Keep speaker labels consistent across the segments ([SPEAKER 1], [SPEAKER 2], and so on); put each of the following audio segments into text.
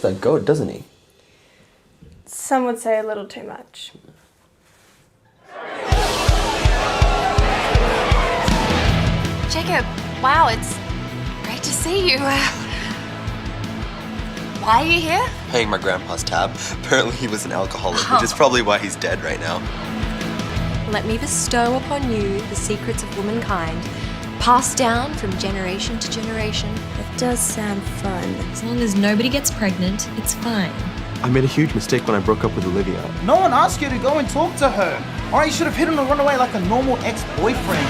[SPEAKER 1] loves that goat, doesn't he?
[SPEAKER 2] Some would say a little too much.
[SPEAKER 3] Jacob, wow, it's great to see you. Why are you here?
[SPEAKER 1] Paying my grandpa's tab. Apparently he was an alcoholic, which is probably why he's dead right now.
[SPEAKER 3] Let me bestow upon you the secrets of womankind, passed down from generation to generation.
[SPEAKER 2] It does sound fun.
[SPEAKER 4] As long as nobody gets pregnant, it's fine.
[SPEAKER 1] I made a huge mistake when I broke up with Olivia.
[SPEAKER 5] No one asked you to go and talk to her. Alright, you should have hit him and run away like a normal ex-boyfriend.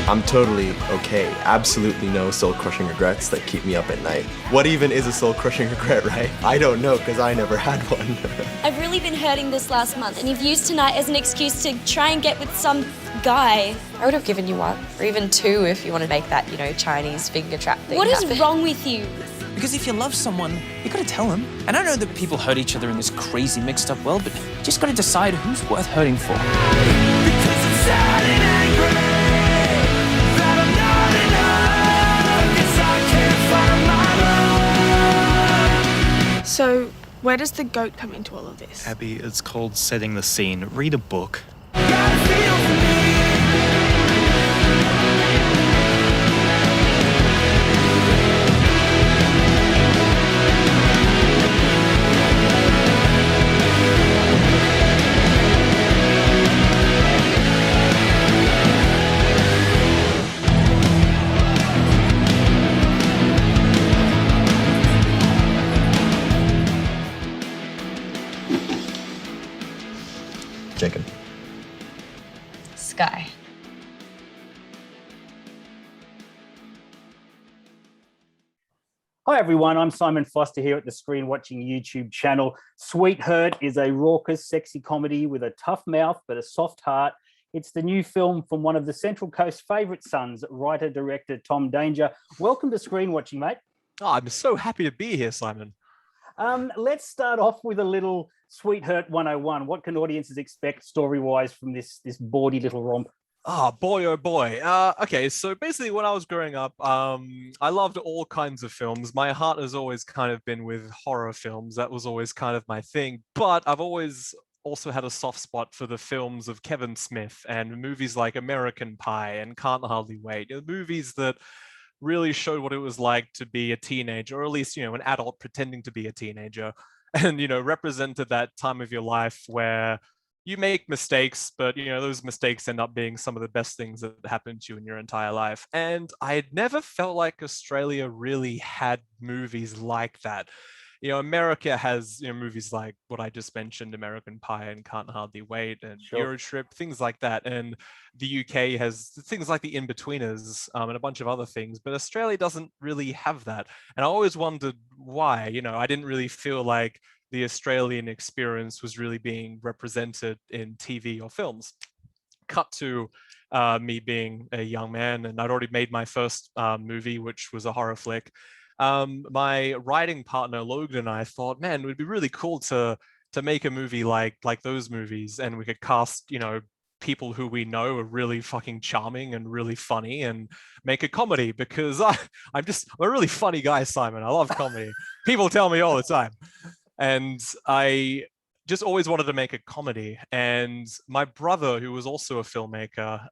[SPEAKER 1] I'm totally okay. Absolutely no soul-crushing regrets that keep me up at night. What even is a soul-crushing regret, right? I don't know, because I never had one.
[SPEAKER 6] I've really been hurting this last month, and you've used tonight as an excuse to try and get with some guy.
[SPEAKER 3] I would have given you one, or even two if you want to make that, Chinese finger trap thing
[SPEAKER 6] What
[SPEAKER 3] happen.
[SPEAKER 6] is wrong with you?
[SPEAKER 7] Because if you love someone, you gotta tell them. And I know that people hurt each other in this crazy mixed up world, but you just gotta decide who's worth hurting for.
[SPEAKER 2] So, where does the goat come into all of this?
[SPEAKER 8] Abby, it's called Setting the Scene. Read a book.
[SPEAKER 1] Jacob.
[SPEAKER 3] Sky.
[SPEAKER 9] Hi everyone, I'm Simon Foster here at the Screen Watching YouTube channel. SWEETHURT is a raucous, sexy comedy with a tough mouth but a soft heart. It's the new film from one of the Central Coast's favourite sons, writer-director Tom Danger. Welcome to Screen Watching, mate.
[SPEAKER 10] Oh, I'm so happy to be here, Simon.
[SPEAKER 9] Let's start off with a little SWEETHURT 101. What can audiences expect story-wise from this bawdy little romp?
[SPEAKER 10] Oh boy, oh boy. Okay, so basically when I was growing up, I loved all kinds of films. My heart has always kind of been with horror films. That was always kind of my thing. But I've always also had a soft spot for the films of Kevin Smith and movies like American Pie and Can't Hardly Wait. Movies that really showed what it was like to be a teenager, or at least, an adult pretending to be a teenager, and, represented that time of your life where you make mistakes, but, those mistakes end up being some of the best things that happened to you in your entire life. And I had never felt like Australia really had movies like that. America has, movies like what I just mentioned, American Pie and Can't Hardly Wait and Eurotrip, things like that. And the UK has things like The In-Betweeners and a bunch of other things, but Australia doesn't really have that. And I always wondered why. I didn't really feel like the Australian experience was really being represented in TV or films. Cut to me being a young man, and I'd already made my first movie, which was a horror flick. My writing partner Logan and I thought, man, it would be really cool to make a movie like those movies, and we could cast, people who we know are really fucking charming and really funny, and make a comedy, because I'm a really funny guy, Simon. I love comedy. People tell me all the time. And I just always wanted to make a comedy. And my brother, who was also a filmmaker,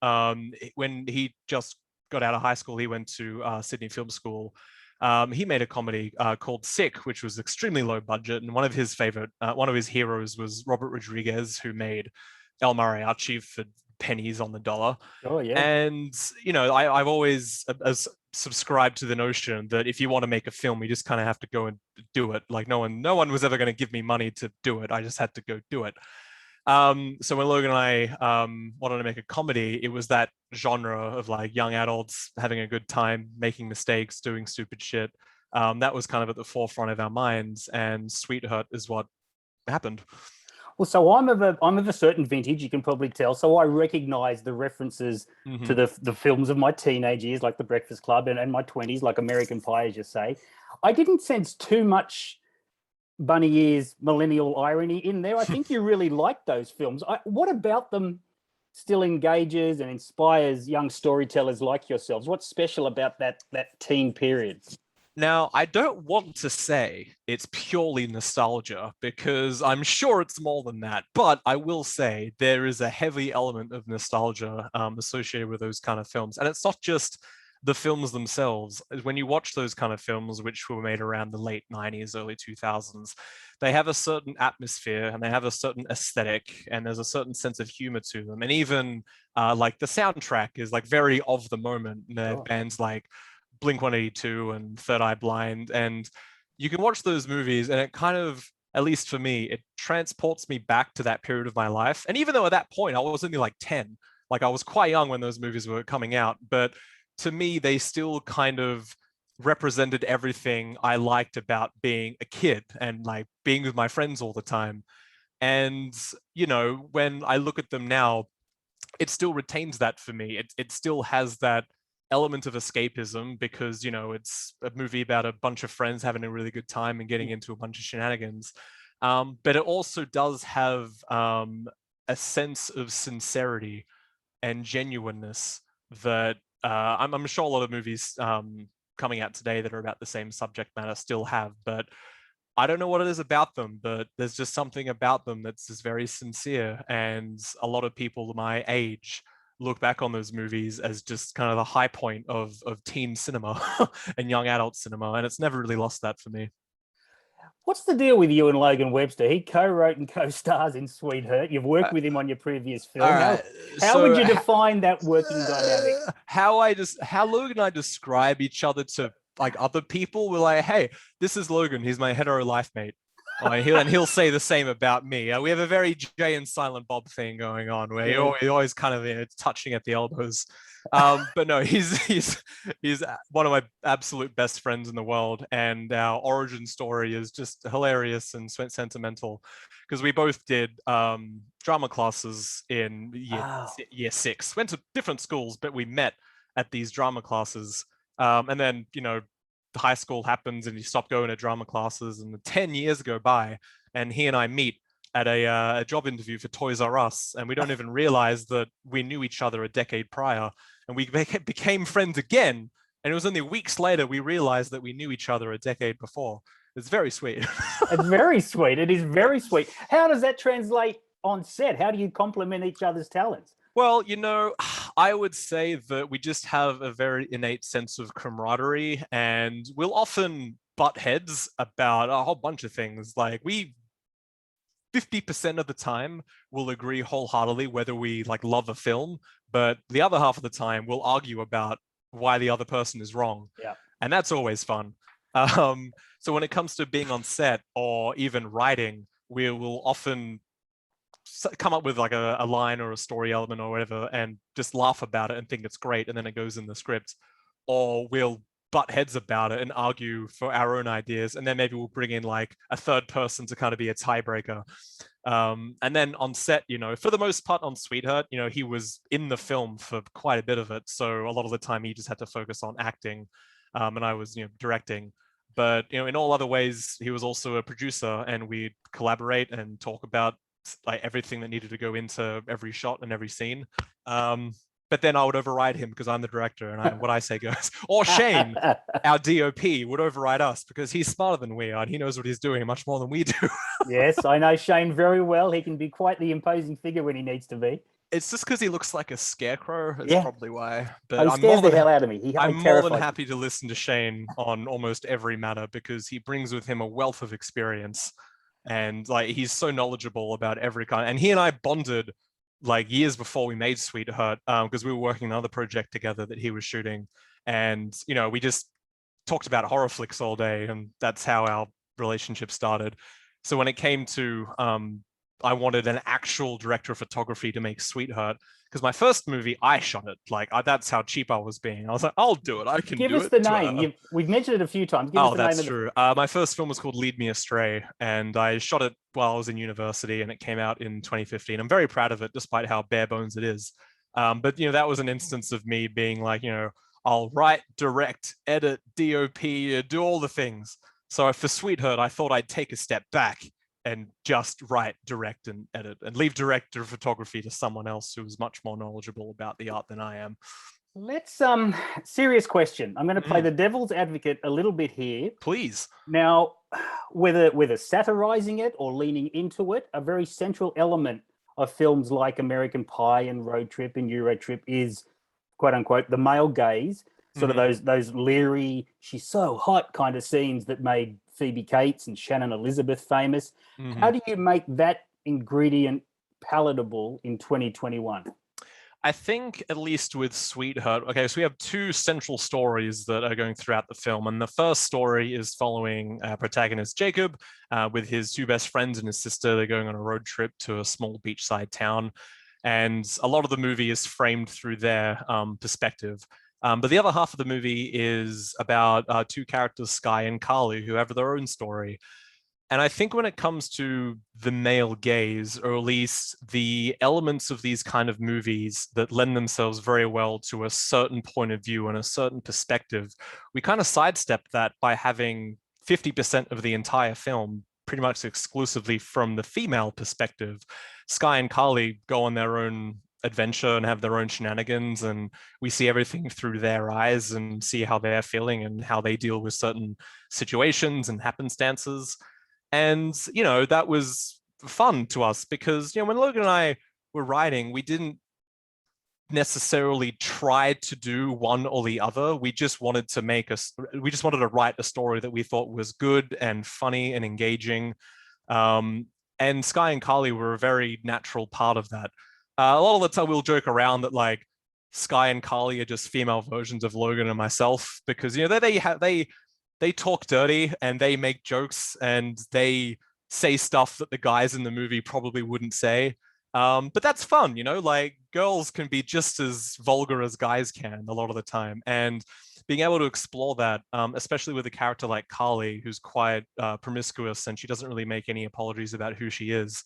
[SPEAKER 10] when he just got out of high school, he went to Sydney Film School. He made a comedy called Sick, which was extremely low budget. And one of his heroes was Robert Rodriguez, who made El Mariachi for pennies on the dollar.
[SPEAKER 9] Oh, yeah.
[SPEAKER 10] And, I've always subscribed to the notion that if you want to make a film, you just kind of have to go and do it. Like no one was ever going to give me money to do it. I just had to go do it. So when Logan and I wanted to make a comedy, it was that genre of like young adults having a good time, making mistakes, doing stupid shit. That was kind of at the forefront of our minds, and SWEETHURT is what happened.
[SPEAKER 9] Well, so I'm of a certain vintage, you can probably tell. So I recognize the references to the films of my teenage years, like The Breakfast Club, and my 20s, like American Pie, as you say. I didn't sense too much bunny ears millennial irony in there. I think you really liked those films. What about them still engages and inspires young storytellers like yourselves? What's special about that teen period?
[SPEAKER 10] Now, I don't want to say it's purely nostalgia because I'm sure it's more than that, but I will say there is a heavy element of nostalgia associated with those kind of films. And it's not just the films themselves. When you watch those kind of films, which were made around the late 90s, early 2000s, they have a certain atmosphere and they have a certain aesthetic and there's a certain sense of humor to them. And even like the soundtrack is like very of the moment. And they have bands like Blink-182 and Third Eye Blind, and you can watch those movies and it kind of, at least for me, it transports me back to that period of my life. And even though at that point I was only like 10, like I was quite young when those movies were coming out, but to me they still kind of represented everything I liked about being a kid and like being with my friends all the time. And you know, when I look at them now, it still retains that for me. It still has that element of escapism because, you know, it's a movie about a bunch of friends having a really good time and getting into a bunch of shenanigans. But it also does have a sense of sincerity and genuineness that I'm sure a lot of movies coming out today that are about the same subject matter still have, but I don't know what it is about them, but there's just something about them that's just very sincere. And a lot of people my age look back on those movies as just kind of the high point of teen cinema and young adult cinema. And it's never really lost that for me.
[SPEAKER 9] What's the deal with you and Logan Webster? He co-wrote and co-stars in SWEETHURT. You've worked with him on your previous film. How would you define that working dynamic? How
[SPEAKER 10] Logan and I describe each other to like other people, we're like, hey, this is Logan. He's my hetero life mate. He'll say the same about me. We have a very Jay and Silent Bob thing going on where you're always kind of, you know, touching at the elbows. But no, he's one of my absolute best friends in the world, and our origin story is just hilarious and sentimental because we both did drama classes in year 6. Went to different schools, but we met at these drama classes. And then, you know, the high school happens and you stop going to drama classes and 10 years go by and he and I meet at a job interview for Toys R Us, and we don't even realize that we knew each other a decade prior, and we became friends again. And it was only weeks later we realized that we knew each other a decade before. It's very sweet.
[SPEAKER 9] It's very sweet. It is very sweet. How does that translate on set? How do you complement each other's talents?
[SPEAKER 10] Well, you know, I would say that we just have a very innate sense of camaraderie, and we'll often butt heads about a whole bunch of things. Like 50% of the time we'll agree wholeheartedly whether we like love a film, but the other half of the time we'll argue about why the other person is wrong.
[SPEAKER 9] Yeah.
[SPEAKER 10] And that's always fun. So when it comes to being on set or even writing, we will often come up with like a line or a story element or whatever and just laugh about it and think it's great, and then it goes in the script. Or we'll butt heads about it and argue for our own ideas, and then maybe we'll bring in like a third person to kind of be a tiebreaker. And then on set, you know, for the most part on SWEETHURT, you know, he was in the film for quite a bit of it, so a lot of the time he just had to focus on acting, and I was, you know, directing. But, you know, in all other ways, he was also a producer, and we'd collaborate and talk about like everything that needed to go into every shot and every scene. But then I would override him because I'm the director and what I say goes. Or Shane, our DOP, would override us because he's smarter than we are and he knows what he's doing much more than we do.
[SPEAKER 9] Yes, I know Shane very well. He can be quite the imposing figure when he needs to be.
[SPEAKER 10] It's just because he looks like a scarecrow. That's probably why.
[SPEAKER 9] But he scares the hell out of me.
[SPEAKER 10] I'm more than happy to listen to Shane on almost every matter because he brings with him a wealth of experience. And like he's so knowledgeable about every kind. And he and I bonded like years before we made SWEETHURT because we were working on another project together that he was shooting. And, you know, we just talked about horror flicks all day, and that's how our relationship started. So when it came to I wanted an actual director of photography to make SWEETHURT, because my first movie, I shot it. Like, that's how cheap I was being. I was like, I'll do it. I can do it.
[SPEAKER 9] Give us the name. We've mentioned it a few times. Give us the name.
[SPEAKER 10] Oh, that's true. My first film was called Lead Me Astray, and I shot it while I was in university, and it came out in 2015. I'm very proud of it, despite how bare bones it is. But, you know, that was an instance of me being like, you know, I'll write, direct, edit, DOP, do all the things. So for SWEETHURT, I thought I'd take a step back and just write, direct, and edit, and leave director of photography to someone else who is much more knowledgeable about the art than I am.
[SPEAKER 9] Let's serious question. I'm going to play the devil's advocate a little bit here.
[SPEAKER 10] Please.
[SPEAKER 9] Now, whether satirizing it or leaning into it, a very central element of films like American Pie and Road Trip and Euro Trip is, quote unquote, the male gaze, sort of those leery, she's so hot kind of scenes that made Phoebe Cates and Shannon Elizabeth famous. How do you make that ingredient palatable in 2021?
[SPEAKER 10] I think, at least with Sweetheart, okay, so we have two central stories that are going throughout the film. And the first story is following protagonist Jacob with his two best friends and his sister. They're going on a road trip to a small beachside town. And a lot of the movie is framed through their perspective. But the other half of the movie is about two characters, Sky and Carly, who have their own story. And I think when it comes to the male gaze, or at least the elements of these kind of movies that lend themselves very well to a certain point of view and a certain perspective, we kind of sidestep that by having 50% of the entire film pretty much exclusively from the female perspective. Sky and Carly go on their own adventure and have their own shenanigans, and we see everything through their eyes and see how they're feeling and how they deal with certain situations and happenstances. And, you know, that was fun to us because, you know, when Logan and I were writing, we didn't necessarily try to do one or the other. We just wanted to write a story that we thought was good and funny and engaging. And Sky and Carly were a very natural part of that. A lot of the time we'll joke around that like Sky and Carly are just female versions of Logan and myself because, you know, they talk dirty and they make jokes and they say stuff that the guys in the movie probably wouldn't say. But that's fun, you know, like girls can be just as vulgar as guys can a lot of the time. And being able to explore that, especially with a character like Carly, who's quite promiscuous and she doesn't really make any apologies about who she is.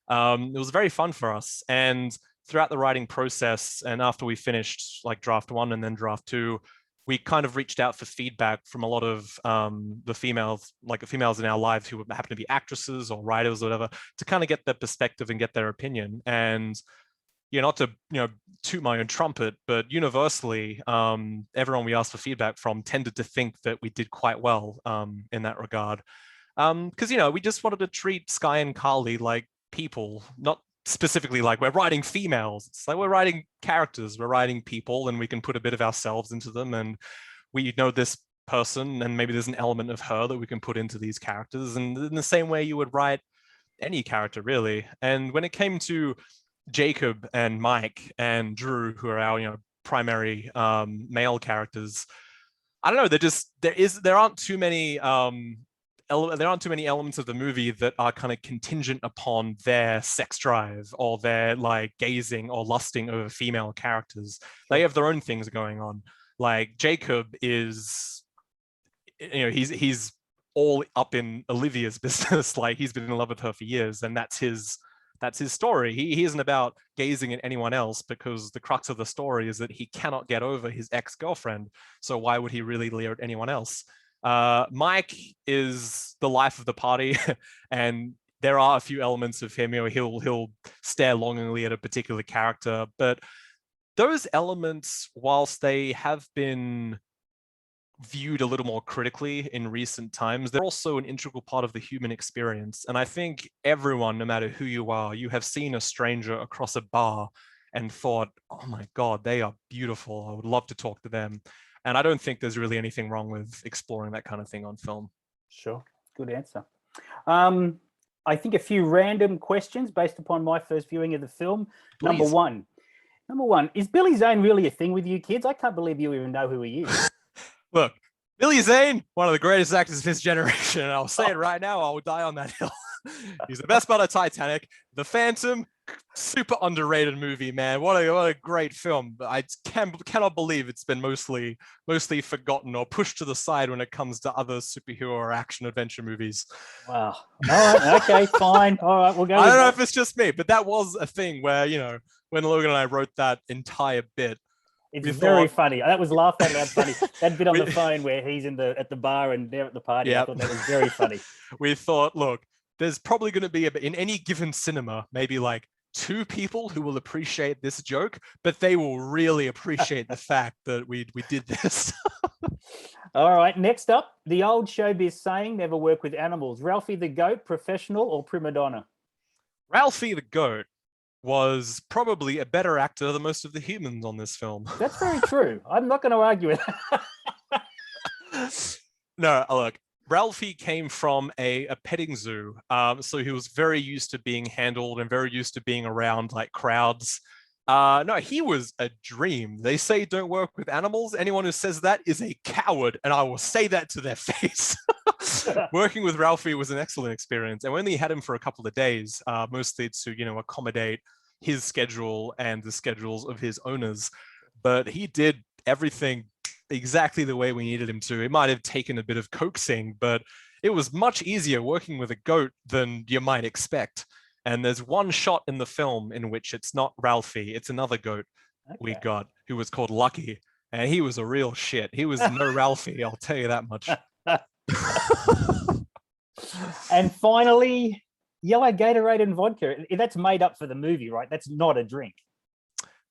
[SPEAKER 10] It was very fun for us. And throughout the writing process, and after we finished like draft 1 and then draft 2, we kind of reached out for feedback from a lot of the females in our lives who happen to be actresses or writers or whatever, to kind of get their perspective and get their opinion. And, you know, not to, you know, toot my own trumpet, but universally, everyone we asked for feedback from tended to think that we did quite well in that regard. Because, you know, we just wanted to treat Sky and Carly like people, not specifically like we're writing females. It's like we're writing characters, we're writing people, and we can put a bit of ourselves into them, and we know this person and maybe there's an element of her that we can put into these characters, and in the same way you would write any character really. And when it came to Jacob and Mike and Drew, who are our, you know, primary male characters, I don't know, there aren't too many elements of the movie that are kind of contingent upon their sex drive or their like gazing or lusting over female characters. They have their own things going on. Like Jacob is, you know, he's all up in Olivia's business. Like he's been in love with her for years, and that's his story. He isn't about gazing at anyone else because the crux of the story is that he cannot get over his ex-girlfriend. So why would he really leer at anyone else? Mike is the life of the party, and there are a few elements of him. You know, he'll stare longingly at a particular character, but those elements, whilst they have been viewed a little more critically in recent times, they're also an integral part of the human experience. And I think everyone, no matter who you are, you have seen a stranger across a bar and thought, oh my God, they are beautiful. I would love to talk to them. And I don't think there's really anything wrong with exploring that kind of thing on film.
[SPEAKER 9] Sure. Good answer. I think a few random questions based upon my first viewing of the film.
[SPEAKER 10] Please.
[SPEAKER 9] Number one, is Billy Zane really a thing with you kids? I can't believe you even know who he is.
[SPEAKER 10] Look, Billy Zane, one of the greatest actors of his generation. And I'll say it right now, I will die on that hill. He's the best part of Titanic. The Phantom, super underrated movie, man. What a great film. I cannot believe it's been mostly forgotten or pushed to the side when it comes to other superhero or action adventure movies.
[SPEAKER 9] Wow. All right. Okay, fine. All right, we'll go.
[SPEAKER 10] I don't know if it's just me, but that was a thing where, you know, when Logan and I wrote that entire bit,
[SPEAKER 9] it's very funny. That was laugh out loud funny. That bit on the phone where he's at the bar and they're at the party. Yep. I thought that was very funny.
[SPEAKER 10] We thought, look, there's probably going to be in any given cinema, maybe like 2 people who will appreciate this joke, but they will really appreciate the fact that we did this.
[SPEAKER 9] All right, next up, the old showbiz saying, never work with animals. Ralphie the goat, professional or prima donna?
[SPEAKER 10] Ralphie the goat was probably a better actor than most of the humans on this film.
[SPEAKER 9] That's very true. I'm not going to argue with that.
[SPEAKER 10] No, look, Ralphie came from a petting zoo, so he was very used to being handled and very used to being around like crowds. No, he was a dream. They say don't work with animals. Anyone who says that is a coward, and I will say that to their face. Working with Ralphie was an excellent experience, and we only had him for a couple of days, mostly to accommodate his schedule and the schedules of his owners. But he did everything exactly the way we needed him to. It might have taken a bit of coaxing, but it was much easier working with a goat than you might expect. And there's one shot in the film in which it's not Ralphie, it's another goat we got who was called Lucky. And he was a real shit. He was no Ralphie, I'll tell you that much.
[SPEAKER 9] And finally, yellow Gatorade and vodka. That's made up for the movie, right? That's not a drink.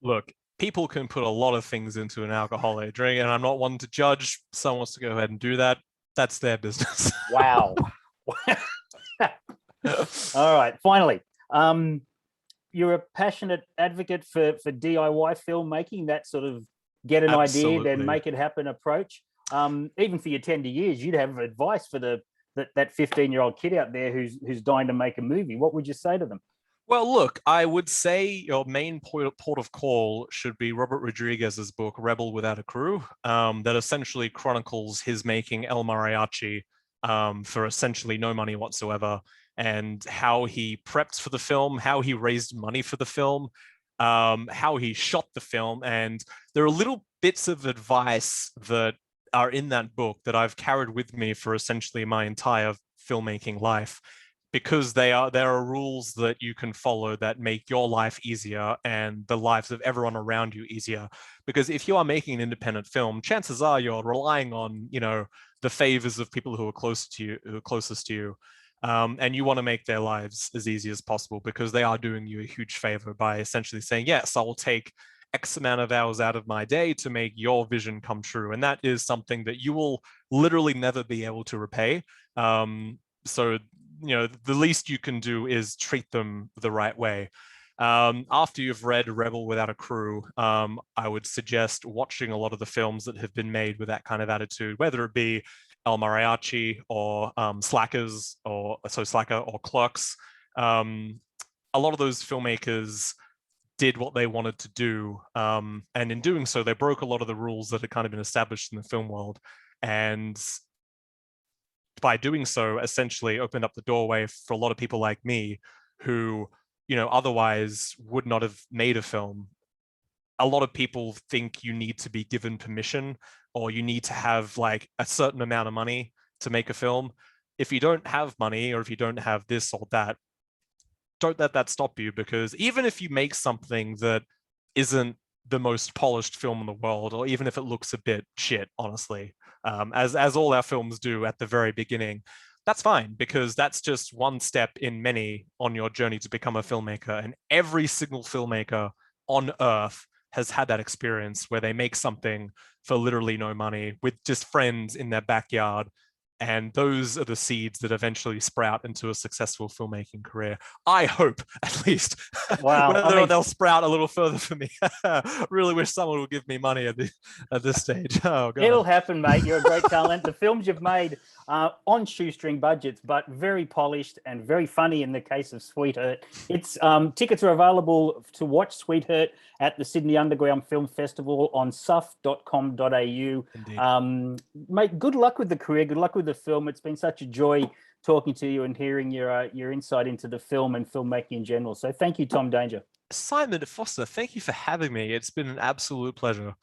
[SPEAKER 10] Look, people can put a lot of things into an alcoholic drink, and I'm not one to judge. Someone wants to go ahead and do that. That's their business.
[SPEAKER 9] Wow. All right, finally, you're a passionate advocate for DIY filmmaking, that sort of get an idea, then make it happen approach. Even for your tender years, you'd have advice for that 15-year-old kid out there who's dying to make a movie. What would you say to them?
[SPEAKER 10] Well, look, I would say your main port of call should be Robert Rodriguez's book, Rebel Without a Crew, that essentially chronicles his making El Mariachi for essentially no money whatsoever, and how he prepped for the film, how he raised money for the film, how he shot the film. And there are little bits of advice that are in that book that I've carried with me for essentially my entire filmmaking life, because there are rules that you can follow that make your life easier and the lives of everyone around you easier. Because if you are making an independent film, chances are you're relying on, the favors of people who are closest to you. And you want to make their lives as easy as possible, because they are doing you a huge favor by essentially saying, yes, I will take X amount of hours out of my day to make your vision come true. And that is something that you will literally never be able to repay. So, the least you can do is treat them the right way. After you've read Rebel Without a Crew, I would suggest watching a lot of the films that have been made with that kind of attitude, whether it be El Mariachi or Slacker or Clerks. A lot of those filmmakers did what they wanted to do, and in doing so, they broke a lot of the rules that had kind of been established in the film world, and by doing so, essentially opened up the doorway for a lot of people like me who, otherwise would not have made a film. A lot of people think you need to be given permission, or you need to have like a certain amount of money to make a film. If you don't have money, or if you don't have this or that, don't let that stop you, because even if you make something that isn't the most polished film in the world, or even if it looks a bit shit, honestly, as all our films do at the very beginning, that's fine, because that's just one step in many on your journey to become a filmmaker. And every single filmmaker on earth has had that experience where they make something for literally no money with just friends in their backyard. And those are the seeds that eventually sprout into a successful filmmaking career. I hope, at least.
[SPEAKER 9] Wow.
[SPEAKER 10] Whether they'll sprout a little further for me. Really wish someone would give me money at this stage. Oh, God.
[SPEAKER 9] It'll happen, mate. You're a great talent. The films you've made on shoestring budgets, but very polished and very funny in the case of SWEETHURT. It's tickets are available to watch SWEETHURT at the Sydney Underground Film Festival on suff.com.au. Mate, good luck with the career. Good luck with the film. It's been such a joy talking to you and hearing your insight into the film and filmmaking in general. So thank you, Tom Danger.
[SPEAKER 10] Simon Foster, thank you for having me. It's been an absolute pleasure.